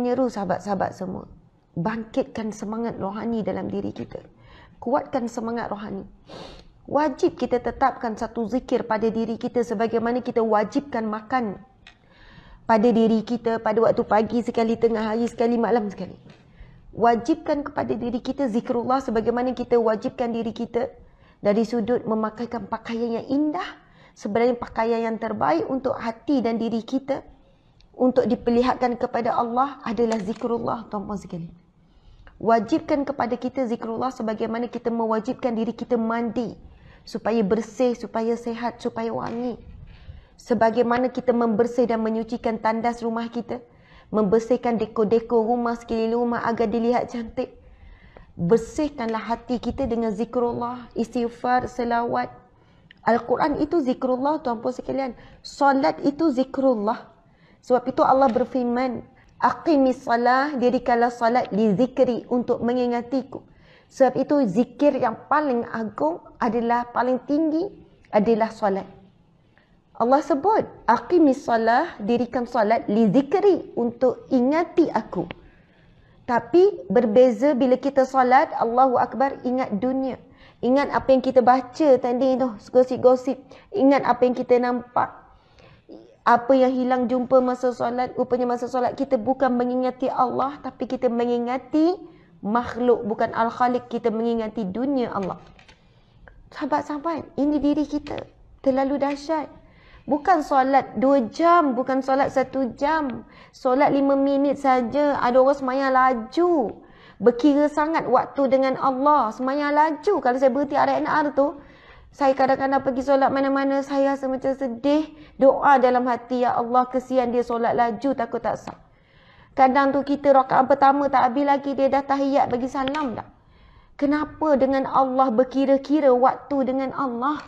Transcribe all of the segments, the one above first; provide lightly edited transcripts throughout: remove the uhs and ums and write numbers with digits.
menyeru sahabat-sahabat semua, bangkitkan semangat rohani dalam diri kita. Kuatkan semangat rohani. Wajib kita tetapkan satu zikir pada diri kita sebagaimana kita wajibkan makan pada diri kita pada waktu pagi sekali, tengah hari sekali, malam sekali. Wajibkan kepada diri kita zikrullah sebagaimana kita wajibkan diri kita dari sudut memakaikan pakaian yang indah. Sebenarnya pakaian yang terbaik untuk hati dan diri kita untuk diperlihatkan kepada Allah adalah zikrullah, tuan-tuan sekalian. Wajibkan kepada kita zikrullah sebagaimana kita mewajibkan diri kita mandi supaya bersih, supaya sehat, supaya wangi. Sebagaimana kita membersih dan menyucikan tandas rumah kita, membersihkan dekor-dekor rumah, sekeliling rumah agar dilihat cantik. Bersihkanlah hati kita dengan zikrullah, istighfar, selawat. Al-Quran itu zikrullah, tuan-puan sekalian. Solat itu zikrullah. Sebab itu Allah berfirman, aqimis salah, dirikanlah salat li zikri, untuk mengingatiku. Sebab itu zikir yang paling agung adalah, paling tinggi adalah solat. Allah sebut, aqimis salah, dirikan solat li zikri, untuk ingati aku. Tapi berbeza bila kita solat, Allahu Akbar, ingat dunia. Ingat apa yang kita baca tadi tu, gosip-gosip. Ingat apa yang kita nampak. Apa yang hilang jumpa masa solat. Rupanya masa solat kita bukan mengingati Allah, tapi kita mengingati makhluk, bukan Al-Khaliq. Kita mengingati dunia Allah. Sahabat-sahabat, ini diri kita. Terlalu dahsyat. Bukan solat 2 jam, bukan solat 1 jam. Solat 5 minit saja. Ada orang semayang laju. Berkira sangat waktu dengan Allah. Semayang laju. Kalau saya berhenti RNR tu, saya kadang-kadang pergi solat mana-mana, saya rasa macam sedih. Doa dalam hati, ya Allah, kesian dia solat laju, takut tak sah. Kadang tu kita rakaat pertama tak habis lagi, dia dah tahiyat bagi salam dah. Kenapa dengan Allah berkira-kira waktu dengan Allah?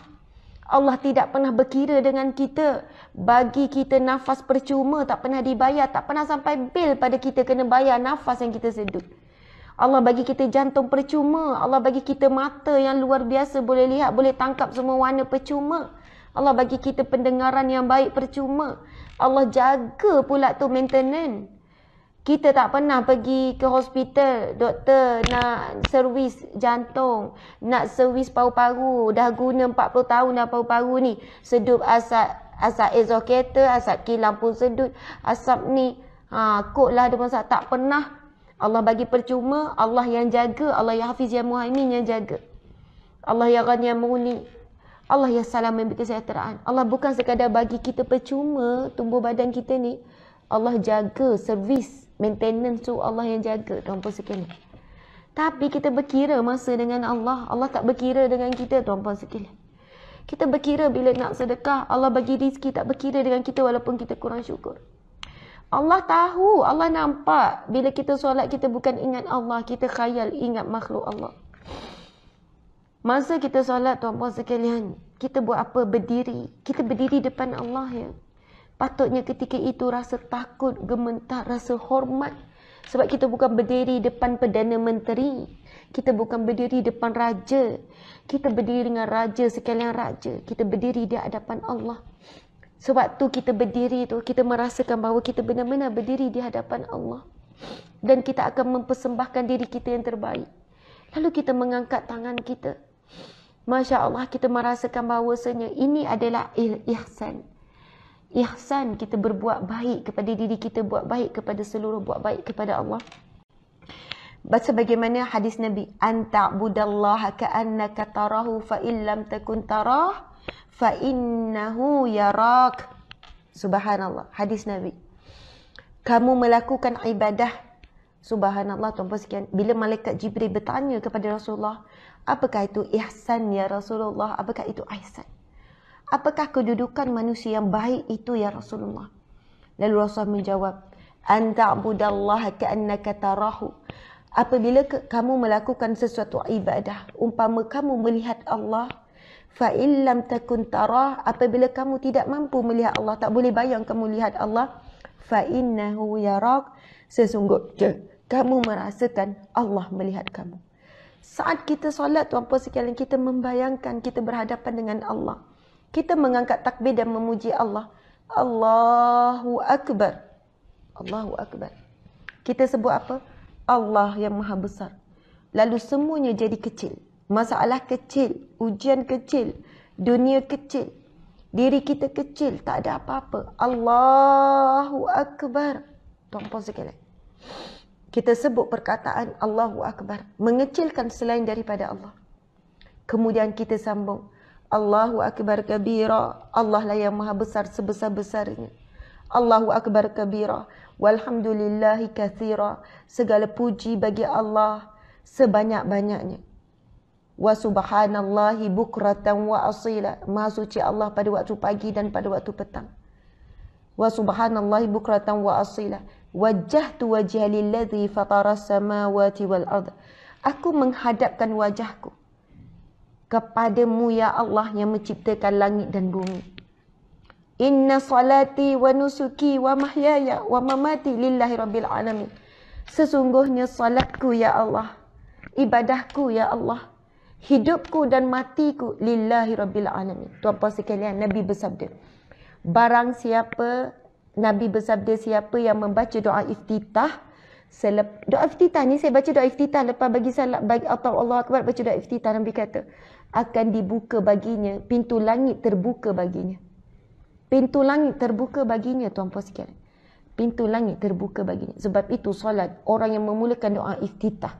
Allah tidak pernah berkira dengan kita. Bagi kita nafas percuma, tak pernah dibayar, tak pernah sampai bil pada kita kena bayar nafas yang kita sedut. Allah bagi kita jantung percuma. Allah bagi kita mata yang luar biasa, boleh lihat, boleh tangkap semua warna percuma. Allah bagi kita pendengaran yang baik percuma. Allah jaga pula tu maintenance. Kita tak pernah pergi ke hospital, doktor nak servis jantung, nak servis paru-paru, dah guna 40 tahun dah paru-paru ni. Sedup asap exhaustor, asap kilang pun sedut, asap ni, kod lah ada masalah. Tak pernah. Allah bagi percuma, Allah yang jaga, Allah yang hafiz, yang muhaimin yang jaga. Allah yang ghani, yang mughni. Allah yang salam, yang kesejahteraan. Allah bukan sekadar bagi kita percuma tumbuh badan kita ni. Allah jaga, servis, maintenance tu Allah yang jaga, tuan-puan sekalian. Tapi kita berkira masa dengan Allah. Allah tak berkira dengan kita, tuan-puan sekalian. Kita berkira bila nak sedekah. Allah bagi rezeki, tak berkira dengan kita walaupun kita kurang syukur. Allah tahu, Allah nampak. Bila kita solat, kita bukan ingat Allah, kita khayal ingat makhluk Allah. Masa kita solat, tuan-puan sekalian, kita buat apa? Berdiri. Kita berdiri depan Allah ya. Patutnya ketika itu rasa takut, gemetar, rasa hormat. Sebab kita bukan berdiri depan Perdana Menteri. Kita bukan berdiri depan raja. Kita berdiri dengan raja sekalian raja. Kita berdiri di hadapan Allah. Sebab tu kita berdiri tu, kita merasakan bahawa kita benar-benar berdiri di hadapan Allah. Dan kita akan mempersembahkan diri kita yang terbaik. Lalu kita mengangkat tangan kita. Masya Allah, kita merasakan bahawasanya ini adalah ihsan. Ihsan, kita berbuat baik kepada diri kita, buat baik kepada seluruh, buat baik kepada Allah. Baca bagaimana hadis Nabi, anta'budallaha ka'annaka tarahu fa illam takun tarah fa innahu yarak. Subhanallah, hadis Nabi. Kamu melakukan ibadah, subhanallah tuan-puan sekalian, bila malaikat Jibril bertanya kepada Rasulullah, apakah itu ihsan ya Rasulullah? Apakah itu ihsan? Apakah kedudukan manusia yang baik itu ya Rasulullah? Lalu Rasulullah menjawab, anta'budallaha ka'annaka tarahu. Apabila kamu melakukan sesuatu ibadah, umpama kamu melihat Allah, fa illam takun tarah, apabila kamu tidak mampu melihat Allah, tak boleh bayang kamu lihat Allah, fa innahu yarak, sesungguhnya kamu merasakan Allah melihat kamu. Saat kita solat, tuan-puan sekalian, kita membayangkan kita berhadapan dengan Allah. Kita mengangkat takbir dan memuji Allah. Allahu Akbar. Allahu Akbar. Kita sebut apa? Allah yang maha besar. Lalu semuanya jadi kecil. Masalah kecil, ujian kecil, dunia kecil, diri kita kecil, tak ada apa-apa. Allahu Akbar. Tuan-puan sekalian, kita sebut perkataan Allahu Akbar, mengecilkan selain daripada Allah. Kemudian kita sambung, Allahu Akbar kabira. Allah lah yang maha besar sebesar-besarnya. Allahu Akbar kabira. Walhamdulillahi kathira. Segala puji bagi Allah sebanyak-banyaknya. Wa subhanallahi bukratan wa asila. Maha suci Allah pada waktu pagi dan pada waktu petang. Wa subhanallahi bukratan wa asila. Wajjahtu wajha lilladzi fatara samawati wal ard. Aku menghadapkan wajahku kepadamu ya Allah yang menciptakan langit dan bumi. Inna salati wa nusuki wa mahyaya wa mamati lillahi rabbil alamin. Sesungguhnya salatku ya Allah, ibadahku ya Allah, hidupku dan matiku lillahi rabbil alamin. Tuan-puan sekalian, Nabi bersabda, barang siapa, Nabi bersabda, siapa yang membaca doa iftitah, doa iftitah ni saya baca doa iftitah lepas bagi salat, atau Allah Akbar baca doa iftitah, Nabi kata akan dibuka baginya, pintu langit terbuka baginya. Pintu langit terbuka baginya, tuan-puan sekalian. Pintu langit terbuka baginya. Sebab itu solat, orang yang memulakan doa iftitah.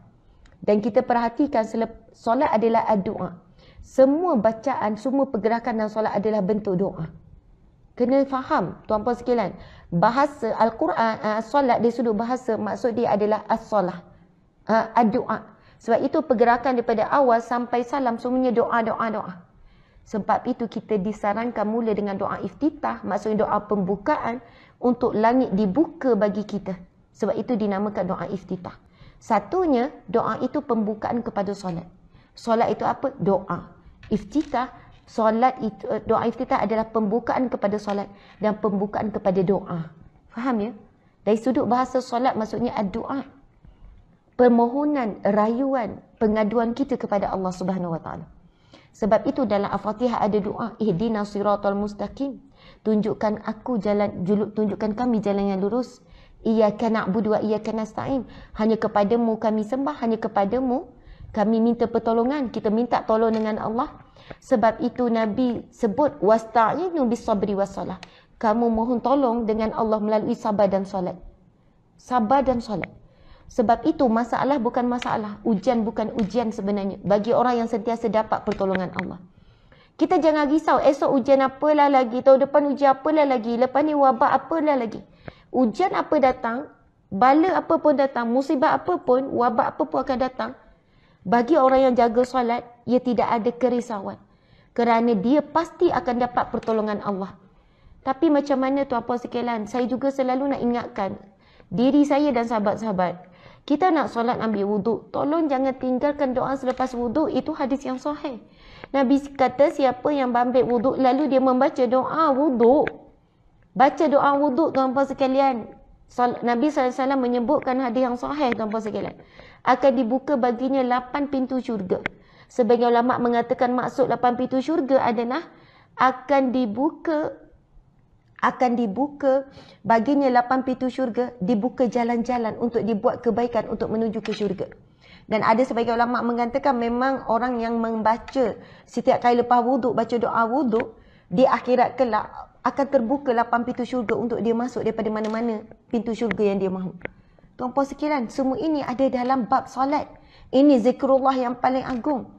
Dan kita perhatikan solat adalah doa. Semua bacaan, semua pergerakan dalam solat adalah bentuk doa. Kena faham, tuan-puan sekalian. Bahasa Al-Quran, solat dari sudut bahasa, maksud dia adalah as-solah. Doa. Sebab itu pergerakan daripada awal sampai salam semuanya doa. Sebab itu kita disarankan mula dengan doa iftitah, maksudnya doa pembukaan untuk langit dibuka bagi kita. Sebab itu dinamakan doa iftitah. Satunya, doa itu pembukaan kepada solat. Solat itu apa? Doa. Iftitah, solat itu, doa iftitah adalah pembukaan kepada solat dan pembukaan kepada doa. Faham ya? Dari sudut bahasa solat maksudnya doa. Permohonan, rayuan, pengaduan kita kepada Allah Subhanahu Wa Taala. Sebab itu dalam Al-Fatihah ada doa, ihdinas siratal mustaqim. Tunjukkan kami jalan yang lurus. Iyyaka na'budu wa iyyaka nasta'in. Hanya kepadamu kami sembah, hanya kepadamu kami minta pertolongan. Kita minta tolong dengan Allah. Sebab itu Nabi sebut wasta'inu bis-sabri was-salah. Kamu mohon tolong dengan Allah melalui sabar dan solat. Sabar dan solat. Sebab itu masalah bukan masalah, ujian bukan ujian sebenarnya bagi orang yang sentiasa dapat pertolongan Allah. Kita jangan risau, esok ujian apalah lagi, tahun depan ujian apalah lagi, lepas ni wabak apalah lagi. Ujian apa datang, bala apa pun datang, musibah apa pun, wabak apa pun akan datang. Bagi orang yang jaga solat, ia tidak ada kerisauan. Kerana dia pasti akan dapat pertolongan Allah. Tapi macam mana tuan-puan sekalian, saya juga selalu nak ingatkan diri saya dan sahabat-sahabat. Kita nak solat ambil wuduk, tolong jangan tinggalkan doa selepas wuduk. Itu hadis yang sahih. Nabi kata siapa yang ambil wuduk lalu dia membaca doa wuduk. Baca doa wuduk, tuan-puan sekalian. Nabi SAW menyebutkan hadis yang sahih, tuan-puan sekalian. Akan dibuka baginya 8 pintu syurga. Sebagian ulama mengatakan maksud 8 pintu syurga adalah akan dibuka baginya 8 pintu syurga, dibuka jalan-jalan untuk dibuat kebaikan untuk menuju ke syurga. Dan ada sebagian ulama mengatakan memang orang yang membaca setiap kali lepas wuduk, baca doa wuduk, di akhirat kelak akan terbuka 8 pintu syurga untuk dia masuk daripada mana-mana pintu syurga yang dia mahu. Tuan-puan sekalian, semua ini ada dalam bab solat. Ini zikrullah yang paling agung.